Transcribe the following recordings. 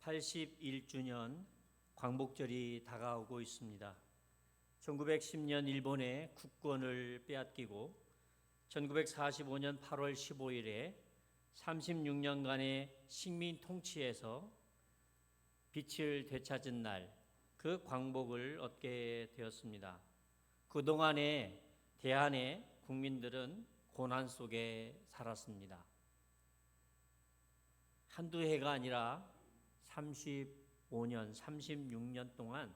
81주년 광복절이 다가오고 있습니다. 1910년 일본의 국권을 빼앗기고 1945년 8월 15일에 36년간의 식민 통치에서 빛을 되찾은 날, 그 광복을 얻게 되었습니다. 그동안의 대한의 국민들은 고난 속에 살았습니다. 한두 해가 아니라 35년, 36년 동안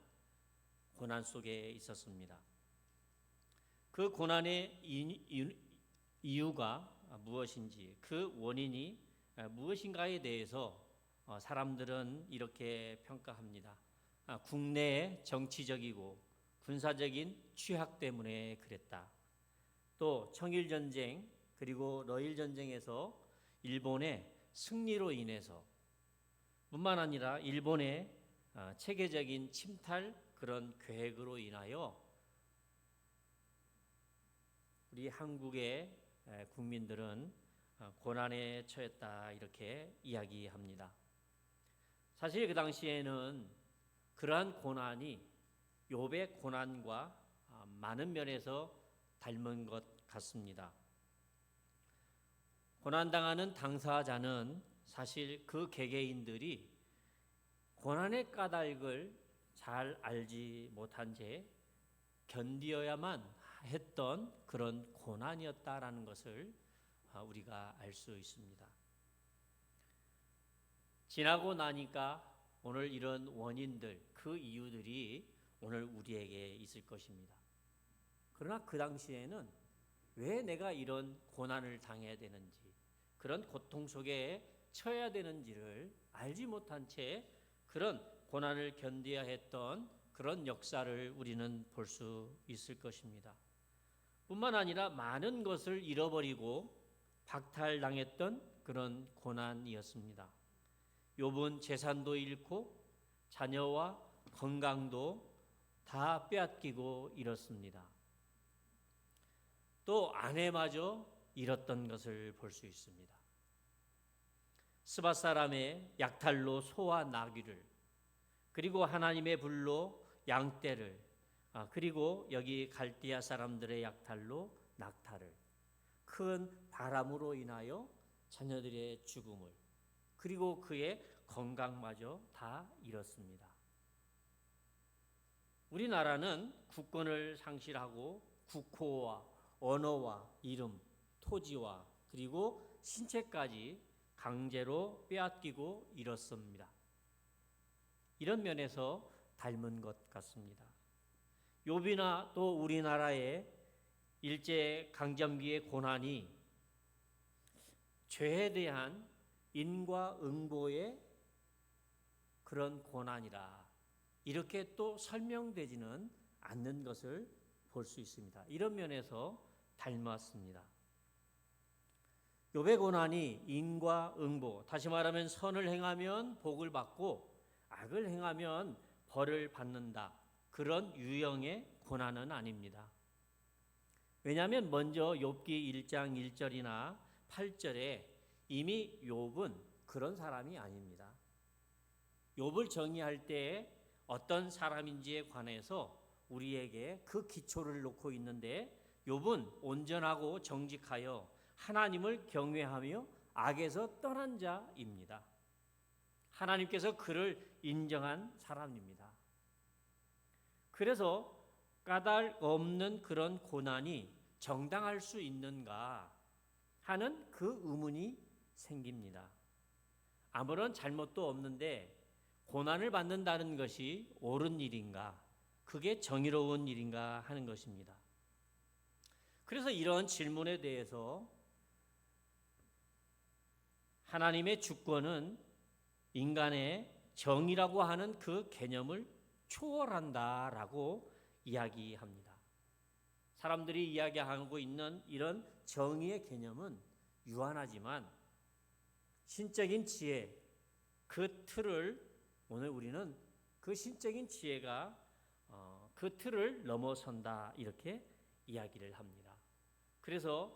고난 속에 있었습니다. 그 고난의 이유가 무엇인지, 그 원인이 무엇인가에 대해서 사람들은 이렇게 평가합니다. 국내의 정치적이고 군사적인 취약 때문에 그랬다. 또 청일전쟁 그리고 러일전쟁에서 일본의 승리로 인해서 뿐만 아니라 일본의 체계적인 침탈 그런 계획으로 인하여 우리 한국의 국민들은 고난에 처했다 이렇게 이야기합니다. 사실 그 당시에는 그러한 고난이 욥의 고난과 많은 면에서 닮은 것 같습니다. 고난당하는 당사자는 사실 그 개개인들이 고난의 까닭을 잘 알지 못한 채 견디어야만 했던 그런 고난이었다라는 것을 우리가 알 수 있습니다. 지나고 나니까 오늘 이런 원인들, 그 이유들이 오늘 우리에게 있을 것입니다. 그러나 그 당시에는 왜 내가 이런 고난을 당해야 되는지, 그런 고통 속에 처해야 되는지를 알지 못한 채 그런 고난을 견뎌야 했던 그런 역사를 우리는 볼 수 있을 것입니다. 뿐만 아니라 많은 것을 잃어버리고 박탈당했던 그런 고난이었습니다. 욥은 재산도 잃고 자녀와 건강도 다 빼앗기고 잃었습니다. 또 아내마저 잃었던 것을 볼 수 있습니다. 스밧 사람의 약탈로 소와 나귀를, 그리고 하나님의 불로 양떼를, 그리고 여기 갈대아 사람들의 약탈로 낙타를, 큰 바람으로 인하여 자녀들의 죽음을, 그리고 그의 건강마저 다 잃었습니다. 우리나라는 국권을 상실하고 국호와 언어와 이름, 토지와 그리고 신체까지 강제로 빼앗기고 잃었습니다. 이런 면에서 닮은 것 같습니다. 욥이나 또 우리나라의 일제 강점기의 고난이 죄에 대한 인과응보의 그런 고난이라 이렇게 또 설명되지는 않는 것을 볼 수 있습니다. 이런 면에서 닮았습니다. 욥의 고난이 인과응보, 다시 말하면 선을 행하면 복을 받고 악을 행하면 벌을 받는다, 그런 유형의 고난은 아닙니다. 왜냐하면 먼저 욥기 1장 1절이나 8절에 이미 욥은 그런 사람이 아닙니다. 욥을 정의할 때 어떤 사람인지에 관해서 우리에게 그 기초를 놓고 있는데, 욥은 온전하고 정직하여 하나님을 경외하며 악에서 떠난 자입니다. 하나님께서 그를 인정한 사람입니다. 그래서 까닭 없는 그런 고난이 정당할 수 있는가 하는 그 의문이 생깁니다. 아무런 잘못도 없는데 고난을 받는다는 것이 옳은 일인가, 그게 정의로운 일인가 하는 것입니다. 그래서 이런 질문에 대해서 하나님의 주권은 인간의 정의라고 하는 그 개념을 초월한다라고 이야기합니다. 사람들이 이야기하고 있는 이런 정의의 개념은 유한하지만 신적인 지혜, 그 틀을 오늘 우리는 그 신적인 지혜가 그 틀을 넘어선다 이렇게 이야기를 합니다. 그래서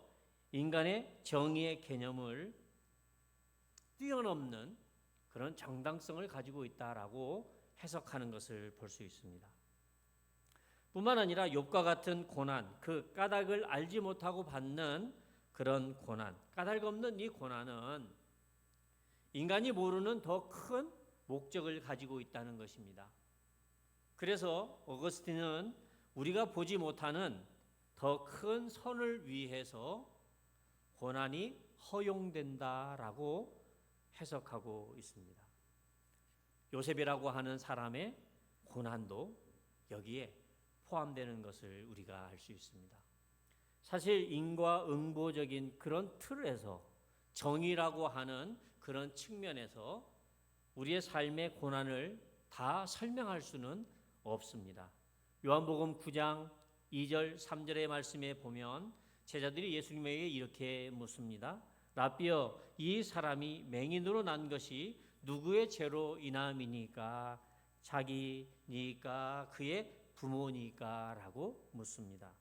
인간의 정의의 개념을 뛰어넘는 그런 정당성을 가지고 있다라고 해석하는 것을 볼 수 있습니다. 뿐만 아니라 욥과 같은 고난, 그 까닭을 알지 못하고 받는 그런 고난, 까닭 없는 이 고난은 인간이 모르는 더 큰 목적을 가지고 있다는 것입니다. 그래서 어거스틴은 우리가 보지 못하는 더 큰 선을 위해서 고난이 허용된다라고 해석하고 있습니다. 요셉이라고 하는 사람의 고난도 여기에 포함되는 것을 우리가 알 수 있습니다. 사실 인과응보적인 그런 틀에서 정의라고 하는 그런 측면에서 우리의 삶의 고난을 다 설명할 수는 없습니다. 요한복음 9장 2절 3절의 말씀에 보면 제자들이 예수님에게 이렇게 묻습니다. 라비여, 이 사람이 맹인으로 난 것이 누구의 죄로 인함이니까? 자기니까 그의 부모니까? 라고 묻습니다.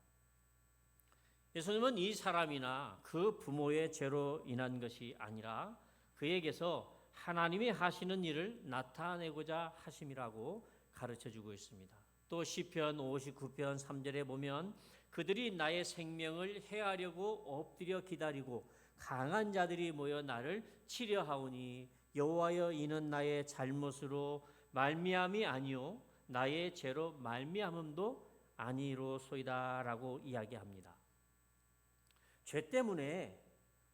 예수님은 이 사람이나 그 부모의 죄로 인한 것이 아니라 그에게서 하나님이 하시는 일을 나타내고자 하심이라고 가르쳐주고 있습니다. 또 시편 59편 3절에 보면 그들이 나의 생명을 해하려고 엎드려 기다리고 강한 자들이 모여 나를 치려하오니 여호와여, 이는 나의 잘못으로 말미암이 아니요 나의 죄로 말미암음도 아니로소이다라고 이야기합니다. 죄 때문에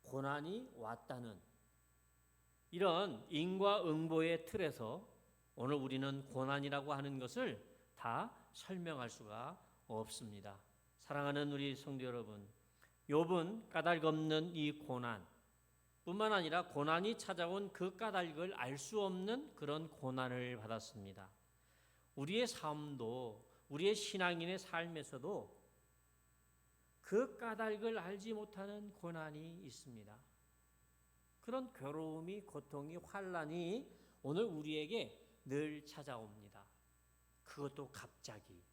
고난이 왔다는 이런 인과응보의 틀에서 오늘 우리는 고난이라고 하는 것을 다 설명할 수가 없습니다. 사랑하는 우리 성도 여러분, 욥은 까닭 없는 이 고난 뿐만 아니라 고난이 찾아온 그 까닭을 알 수 없는 그런 고난을 받았습니다. 우리의 삶도, 우리의 신앙인의 삶에서도 그 까닭을 알지 못하는 고난이 있습니다. 그런 괴로움이, 고통이, 환난이 오늘 우리에게 늘 찾아옵니다. 그것도 갑자기.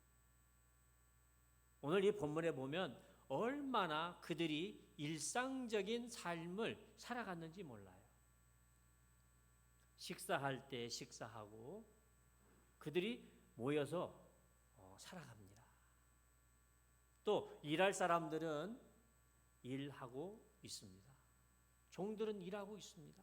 오늘 이 본문에 보면 얼마나 그들이 일상적인 삶을 살아갔는지 몰라요. 식사할 때 식사하고 그들이 모여서 살아갑니다. 또 일할 사람들은 일하고 있습니다. 종들은 일하고 있습니다.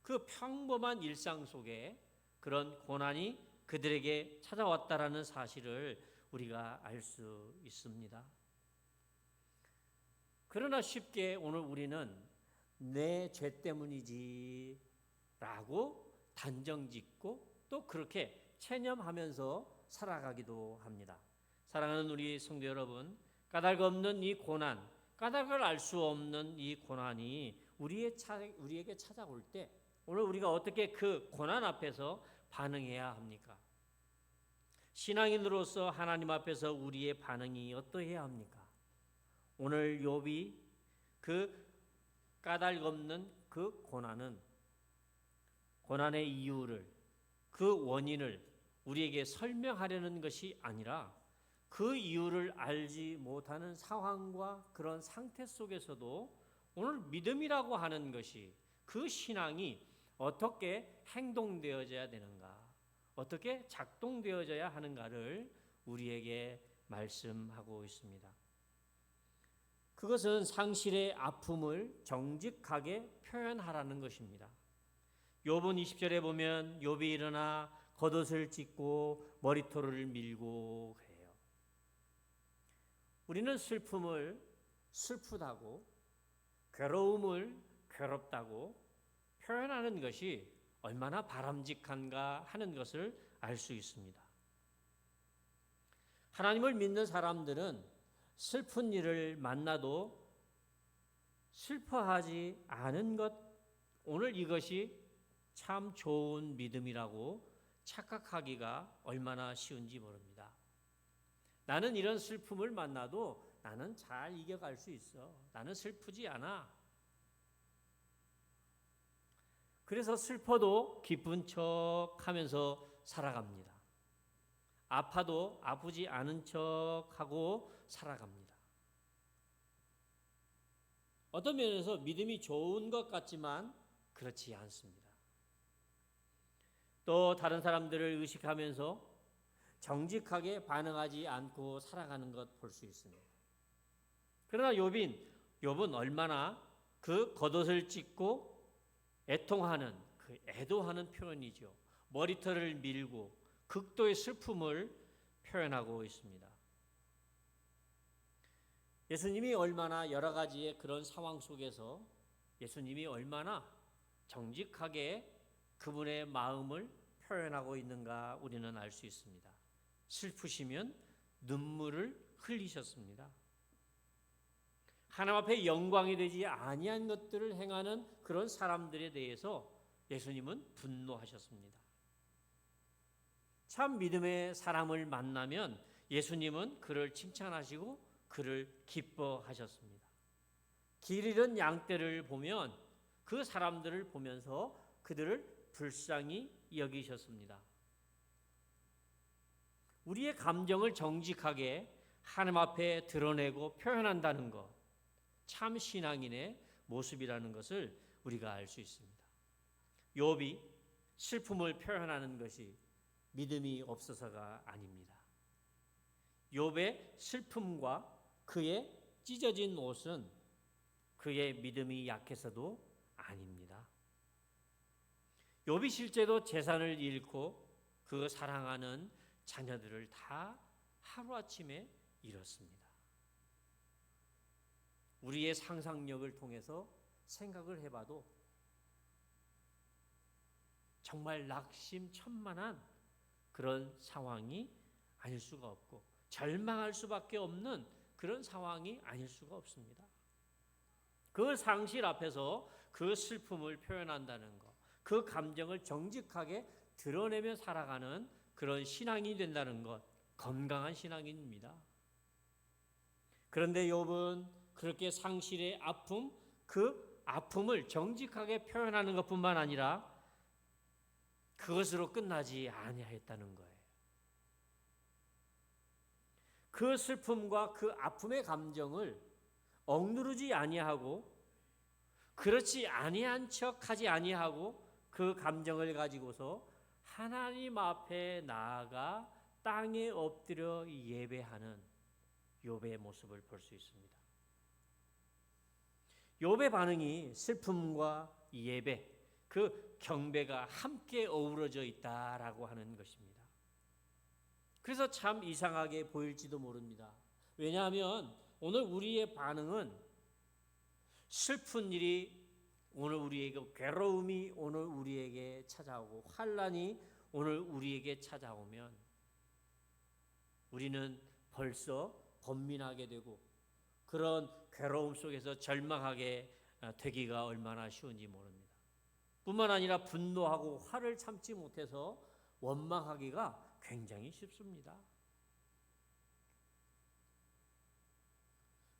그 평범한 일상 속에 그런 고난이 그들에게 찾아왔다라는 사실을 우리가 알 수 있습니다. 그러나 쉽게 오늘 우리는 내 죄 때문이지 라고 단정짓고 또 그렇게 체념하면서 살아가기도 합니다. 사랑하는 우리 성도 여러분, 까닭 없는 이 고난, 까닭을 알 수 없는 이 고난이 우리에게 찾아올 때 오늘 우리가 어떻게 그 고난 앞에서 반응해야 합니까? 신앙인으로서 하나님 앞에서 우리의 반응이 어떠해야 합니까? 오늘 욥이 그 까닭 없는 그 고난의 이유를, 그 원인을 우리에게 설명하려는 것이 아니라 그 이유를 알지 못하는 상황과 그런 상태 속에서도 오늘 믿음이라고 하는 것이, 그 신앙이 어떻게 행동되어져야 되는가, 어떻게 작동되어져야 하는가를 우리에게 말씀하고 있습니다. 그것은 상실의 아픔을 정직하게 표현하라는 것입니다. 욥은 20절에 보면 욥이 일어나 겉옷을 찢고 머리털을 밀고 해요. 우리는 슬픔을 슬프다고, 괴로움을 괴롭다고 표현하는 것이 얼마나 바람직한가 하는 것을 알 수 있습니다. 하나님을 믿는 사람들은 슬픈 일을 만나도 슬퍼하지 않은 것, 오늘 이것이 참 좋은 믿음이라고 착각하기가 얼마나 쉬운지 모릅니다. 나는 이런 슬픔을 만나도 나는 잘 이겨갈 수 있어. 나는 슬프지 않아. 그래서 슬퍼도 기쁜 척 하면서 살아갑니다. 아파도 아프지 않은 척 하고 살아갑니다. 어떤 면에서 믿음이 좋은 것 같지만 그렇지 않습니다. 또 다른 사람들을 의식하면서 정직하게 반응하지 않고 살아가는 것 볼 수 있습니다. 그러나 욥은 얼마나 그 겉옷을 찢고 애통하는 그 애도하는 표현이죠. 머리털을 밀고 극도의 슬픔을 표현하고 있습니다. 예수님이 얼마나 여러 가지의 그런 상황 속에서 예수님이 얼마나 정직하게 그분의 마음을 표현하고 있는가 우리는 알 수 있습니다. 슬프시면 눈물을 흘리셨습니다. 하나님 앞에 영광이 되지 아니한 것들을 행하는 그런 사람들에 대해서 예수님은 분노하셨습니다. 참 믿음의 사람을 만나면 예수님은 그를 칭찬하시고 그를 기뻐하셨습니다. 길 잃은 양떼를 보면 그 사람들을 보면서 그들을 불쌍히 여기셨습니다. 우리의 감정을 정직하게 하나님 앞에 드러내고 표현한다는 것, 참 신앙인의 모습이라는 것을 우리가 알 수 있습니다. 욥이 슬픔을 표현하는 것이 믿음이 없어서가 아닙니다. 욥의 슬픔과 그의 찢어진 옷은 그의 믿음이 약해서도 아닙니다. 욥이 실제로 재산을 잃고 그 사랑하는 자녀들을 다 하루아침에 잃었습니다. 우리의 상상력을 통해서 생각을 해봐도 정말 낙심천만한 그런 상황이 아닐 수가 없고 절망할 수밖에 없는 그런 상황이 아닐 수가 없습니다. 그 상실 앞에서 그 슬픔을 표현한다는 것, 그 감정을 정직하게 드러내며 살아가는 그런 신앙이 된다는 것, 건강한 신앙인입니다. 그런데 욥은 그렇게 상실의 아픔, 그 아픔을 정직하게 표현하는 것뿐만 아니라 그것으로 끝나지 아니하였다는 거예요. 그 슬픔과 그 아픔의 감정을 억누르지 아니하고 그렇지 아니한 척하지 아니하고 그 감정을 가지고서 하나님 앞에 나아가 땅에 엎드려 예배하는 욥의 모습을 볼 수 있습니다. 욥의 반응이 슬픔과 예배, 그 경배가 함께 어우러져 있다라고 하는 것입니다. 그래서 참 이상하게 보일지도 모릅니다. 왜냐하면 오늘 우리의 반응은 슬픈 일이 오늘 우리에게, 괴로움이 오늘 우리에게 찾아오고 환난이 오늘 우리에게 찾아오면 우리는 벌써 번민하게 되고 그런 괴로움 속에서 절망하게 되기가 얼마나 쉬운지 모릅니다. 뿐만 아니라 분노하고 화를 참지 못해서 원망하기가 굉장히 쉽습니다.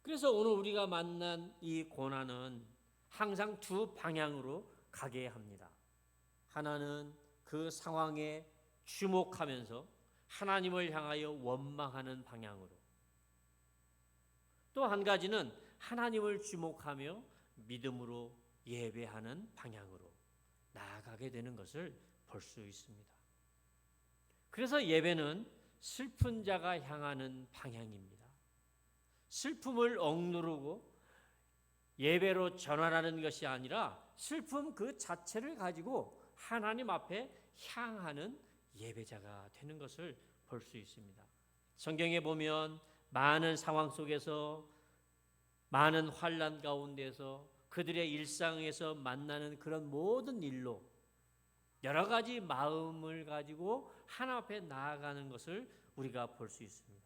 그래서 오늘 우리가 만난 이 고난은 항상 두 방향으로 가게 합니다. 하나는 그 상황에 주목하면서 하나님을 향하여 원망하는 방향으로, 또 한 가지는 하나님을 주목하며 믿음으로 예배하는 방향으로 나아가게 되는 것을 볼 수 있습니다. 그래서 예배는 슬픈 자가 향하는 방향입니다. 슬픔을 억누르고 예배로 전환하는 것이 아니라 슬픔 그 자체를 가지고 하나님 앞에 향하는 예배자가 되는 것을 볼 수 있습니다. 성경에 보면 많은 상황 속에서 많은 환난 가운데서 그들의 일상에서 만나는 그런 모든 일로 여러 가지 마음을 가지고 하나님 앞에 나아가는 것을 우리가 볼 수 있습니다.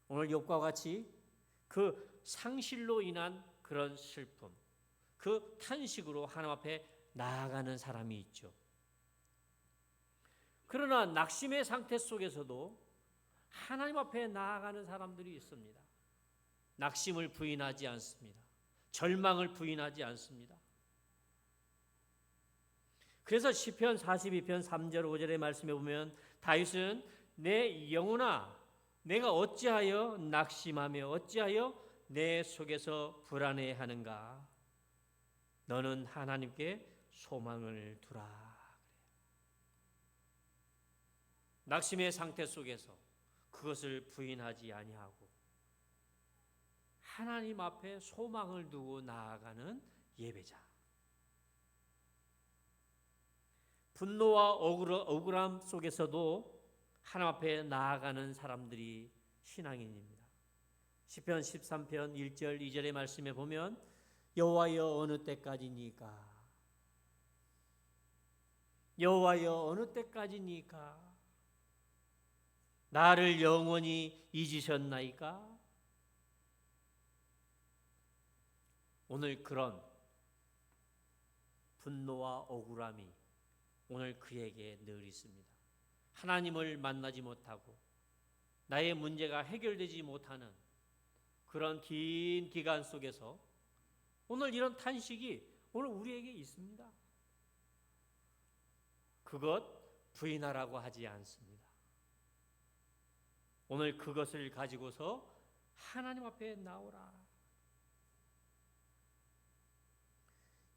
오늘 욥과 같이 그 상실로 인한 그런 슬픔, 그 탄식으로 하나님 앞에 나아가는 사람이 있죠. 그러나 낙심의 상태 속에서도 하나님 앞에 나아가는 사람들이 있습니다. 낙심을 부인하지 않습니다. 절망을 부인하지 않습니다. 그래서 시편 42편 3절 5절의 말씀에 보면 다윗은 내 영혼아 내가 어찌하여 낙심하며 어찌하여 내 속에서 불안해하는가? 너는 하나님께 소망을 두라. 낙심의 상태 속에서 그것을 부인하지 아니하고 하나님 앞에 소망을 두고 나아가는 예배자. 분노와 억울함 속에서도 하나님 앞에 나아가는 사람들이 신앙인입니다. 시편 13편 1절 2절의 말씀에 보면 여호와여 어느 때까지니까 여호와여 어느 때까지니까 나를 영원히 잊으셨나이까. 오늘 그런 분노와 억울함이 오늘 그에게 늘 있습니다. 하나님을 만나지 못하고 나의 문제가 해결되지 못하는 그런 긴 기간 속에서 오늘 이런 탄식이 오늘 우리에게 있습니다. 그것 부인하라고 하지 않습니다. 오늘 그것을 가지고서 하나님 앞에 나오라.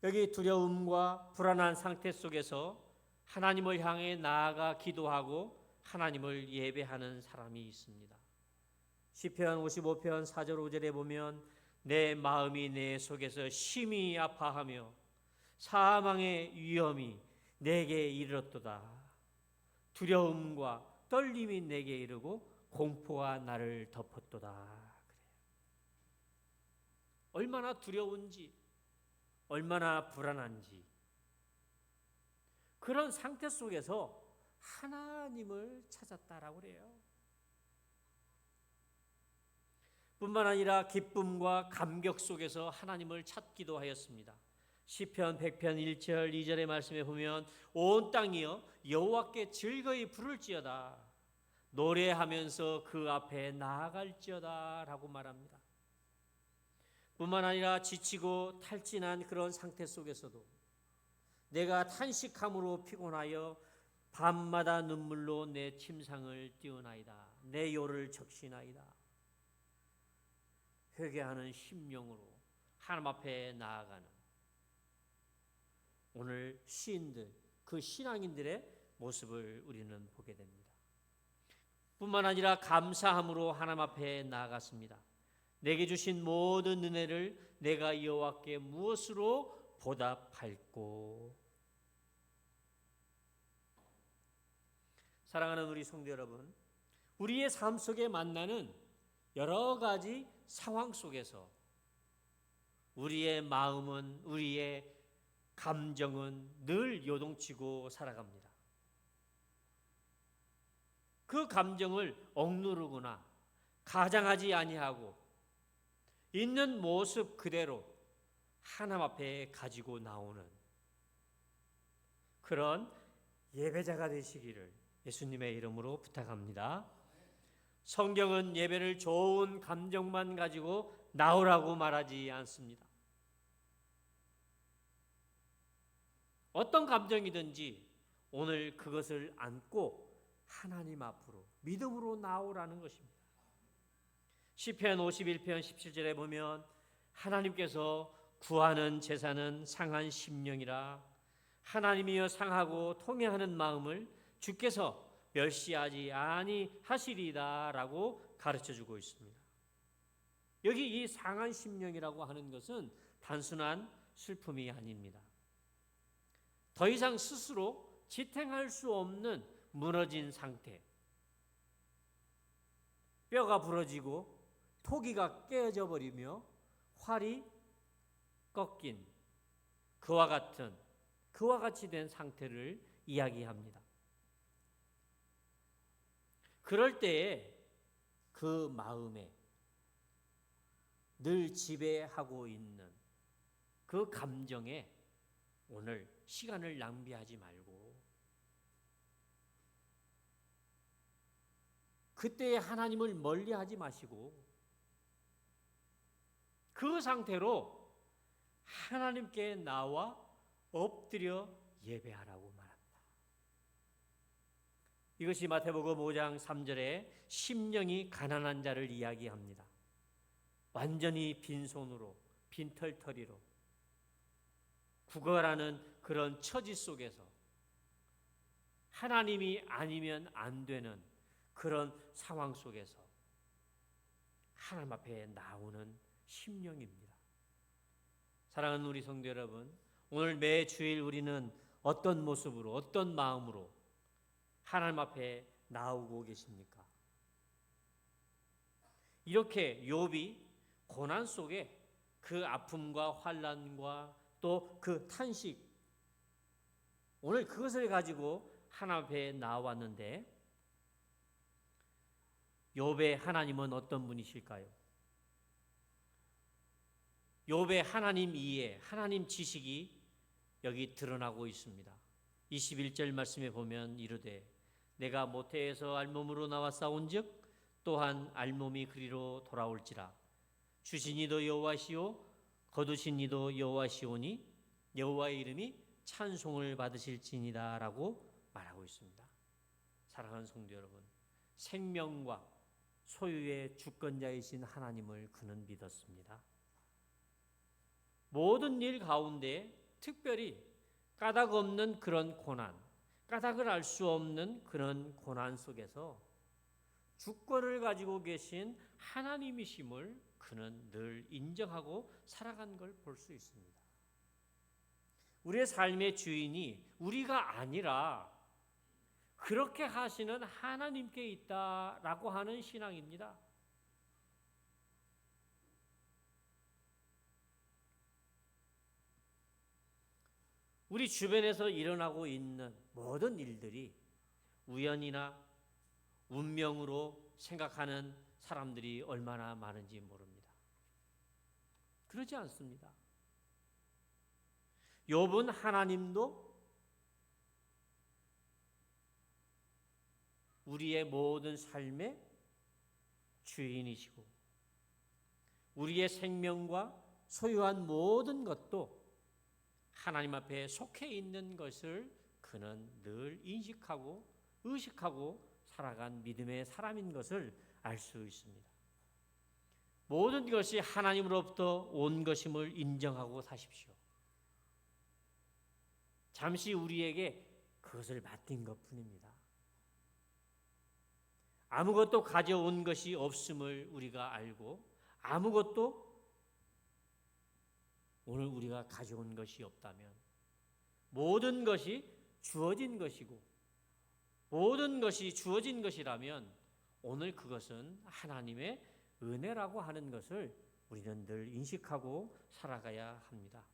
여기 두려움과 불안한 상태 속에서 하나님을 향해 나아가 기도하고 하나님을 예배하는 사람이 있습니다. 시편 55편 4절 5절에 보면 내 마음이 내 속에서 심히 아파하며 사망의 위험이 내게 이르렀도다. 두려움과 떨림이 내게 이르고 공포가 나를 덮었도다. 그래요. 얼마나 두려운지 얼마나 불안한지 그런 상태 속에서 하나님을 찾았다라고 그래요. 뿐만 아니라 기쁨과 감격 속에서 하나님을 찾기도 하였습니다. 시편 100편 1절 2절의 말씀에 보면 온 땅이여 여호와께 즐거이 부를지어다 노래하면서 그 앞에 나아갈지어다 라고 말합니다. 뿐만 아니라 지치고 탈진한 그런 상태 속에서도 내가 탄식함으로 피곤하여 밤마다 눈물로 내 침상을 띄우나이다. 내 요를 적시나이다. 회개하는 심령으로 하나님 앞에 나아가는 오늘 시인들, 그 신앙인들의 모습을 우리는 보게 됩니다. 뿐만 아니라 감사함으로 하나님 앞에 나아갔습니다. 내게 주신 모든 은혜를 내가 여호와께 무엇으로 보답할꼬. 사랑하는 우리 성도 여러분, 우리의 삶 속에 만나는 여러 가지 상황 속에서 우리의 마음은, 우리의 감정은 늘 요동치고 살아갑니다. 그 감정을 억누르거나 가장하지 아니하고 있는 모습 그대로 하나님 앞에 가지고 나오는 그런 예배자가 되시기를 예수님의 이름으로 부탁합니다. 성경은 예배를 좋은 감정만 가지고 나오라고 말하지 않습니다. 어떤 감정이든지 오늘 그것을 안고 하나님 앞으로 믿음으로 나오라는 것입니다. 시편 51편 17절에 보면 하나님께서 구하는 제사는 상한 심령이라 하나님이여 상하고 통회하는 마음을 주께서 멸시하지 아니하시리다 라고 가르쳐주고 있습니다. 여기 이 상한 심령이라고 하는 것은 단순한 슬픔이 아닙니다. 더 이상 스스로 지탱할 수 없는 무너진 상태, 뼈가 부러지고 토기가 깨어져 버리며 활이 꺾인 그와 같이 된 상태를 이야기합니다. 그럴 때에 그 마음에 늘 지배하고 있는 그 감정에 오늘 시간을 낭비하지 말고 그때에 하나님을 멀리하지 마시고 그 상태로 하나님께 나와 엎드려 예배하라고 말합니다. 이것이 마태복음 5장 3절에 심령이 가난한 자를 이야기합니다. 완전히 빈손으로 빈털터리로 구걸하는 그런 처지 속에서 하나님이 아니면 안 되는 그런 상황 속에서 하나님 앞에 나오는 심령입니다. 사랑하는 우리 성도 여러분, 오늘 매 주일 우리는 어떤 모습으로, 어떤 마음으로 하나님 앞에 나오고 계십니까? 이렇게 욥이 고난 속에 그 아픔과 환난과 또 그 탄식, 오늘 그것을 가지고 하나님 앞에 나왔는데 욥의 하나님은 어떤 분이실까요? 욥의 하나님 이해, 하나님 지식이 여기 드러나고 있습니다. 21절 말씀에 보면 이르되 내가 모태에서 알몸으로 나와 싸운즉 또한 알몸이 그리로 돌아올지라. 주신 이도 여호와시오 거두신 이도 여호와시오니 여호와의 이름이 찬송을 받으실지니라 라고 말하고 있습니다. 사랑하는 성도 여러분, 생명과 소유의 주권자이신 하나님을 그는 믿었습니다. 모든 일 가운데 특별히 까닭 없는 그런 고난, 까닭을 알 수 없는 그런 고난 속에서 주권을 가지고 계신 하나님이심을 그는 늘 인정하고 살아간 걸 볼 수 있습니다. 우리의 삶의 주인이 우리가 아니라 그렇게 하시는 하나님께 있다라고 하는 신앙입니다. 우리 주변에서 일어나고 있는 모든 일들이 우연이나 운명으로 생각하는 사람들이 얼마나 많은지 모릅니다. 그러지 않습니다. 욥은 하나님도 우리의 모든 삶의 주인이시고 우리의 생명과 소유한 모든 것도 하나님 앞에 속해 있는 것을 그는 늘 인식하고 의식하고 살아간 믿음의 사람인 것을 알 수 있습니다. 모든 것이 하나님으로부터 온 것임을 인정하고 사십시오. 잠시 우리에게 그것을 맡긴 것뿐입니다. 아무것도 가져온 것이 없음을 우리가 알고 아무것도 오늘 우리가 가져온 것이 없다면 모든 것이 주어진 것이고 모든 것이 주어진 것이라면 오늘 그것은 하나님의 은혜라고 하는 것을 우리는 늘 인식하고 살아가야 합니다.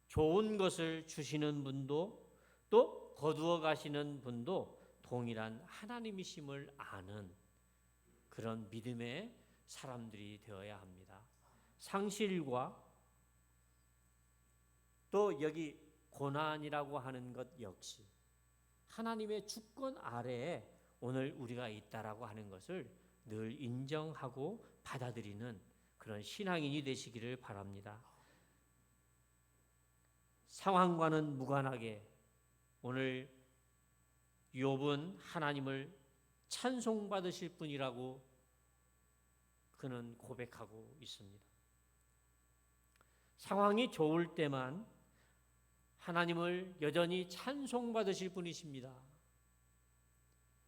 좋은 것을 주시는 분도 또 거두어 가시는 분도 동일한 하나님이심을 아는 그런 믿음의 사람들이 되어야 합니다. 상실과 또 여기 고난이라고 하는 것 역시 하나님의 주권 아래에 오늘 우리가 있다라고 하는 것을 늘 인정하고 받아들이는 그런 신앙인이 되시기를 바랍니다. 상황과는 무관하게 오늘 욥은 하나님을 찬송받으실 분이라고 그는 고백하고 있습니다. 상황이 좋을 때만 하나님을 여전히 찬송받으실 분이십니다.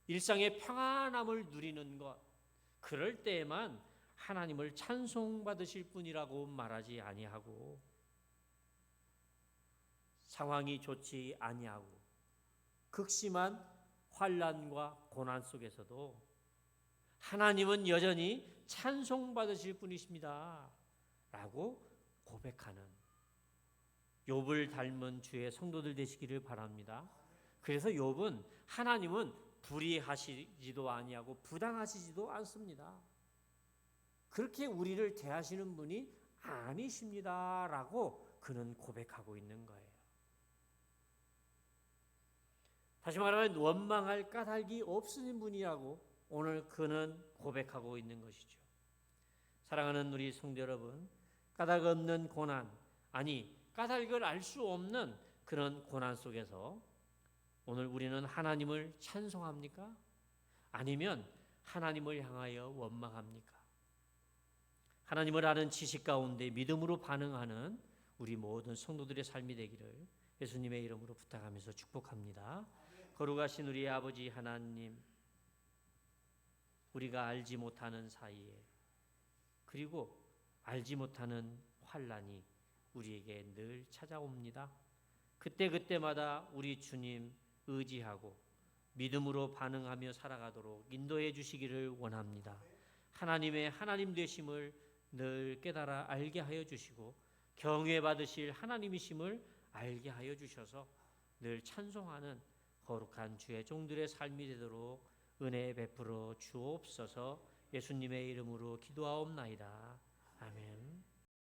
일상의 평안함을 누리는 것, 그럴 때에만 하나님을 찬송받으실 분이라고 말하지 아니하고 상황이 좋지 아니하고 극심한 환난과 고난 속에서도 하나님은 여전히 찬송받으실 분이십니다 라고 고백하는 욥을 닮은 주의 성도들 되시기를 바랍니다. 그래서 욥은 하나님은 불의하시지도 아니하고 부당하시지도 않습니다. 그렇게 우리를 대하시는 분이 아니십니다 라고 그는 고백하고 있는 거예요. 다시 말하면 원망할 까닭이 없으신 분이라고 오늘 그는 고백하고 있는 것이죠. 사랑하는 우리 성도 여러분, 까닭 없는 고난, 아니 까닭을 알 수 없는 그런 고난 속에서 오늘 우리는 하나님을 찬송합니까? 아니면 하나님을 향하여 원망합니까? 하나님을 아는 지식 가운데 믿음으로 반응하는 우리 모든 성도들의 삶이 되기를 예수님의 이름으로 부탁하면서 축복합니다. 거룩하신 우리 아버지 하나님, 우리가 알지 못하는 사이에 그리고 알지 못하는 환난이 우리에게 늘 찾아옵니다. 그때그때마다 우리 주님 의지하고 믿음으로 반응하며 살아가도록 인도해 주시기를 원합니다. 하나님의 하나님 되심을 늘 깨달아 알게 하여 주시고 경외 받으실 하나님이심을 알게 하여 주셔서 늘 찬송하는 거룩한 주의 종들의 삶이 되도록 은혜 베풀어 주옵소서. 예수님의 이름으로 기도하옵나이다. 아멘.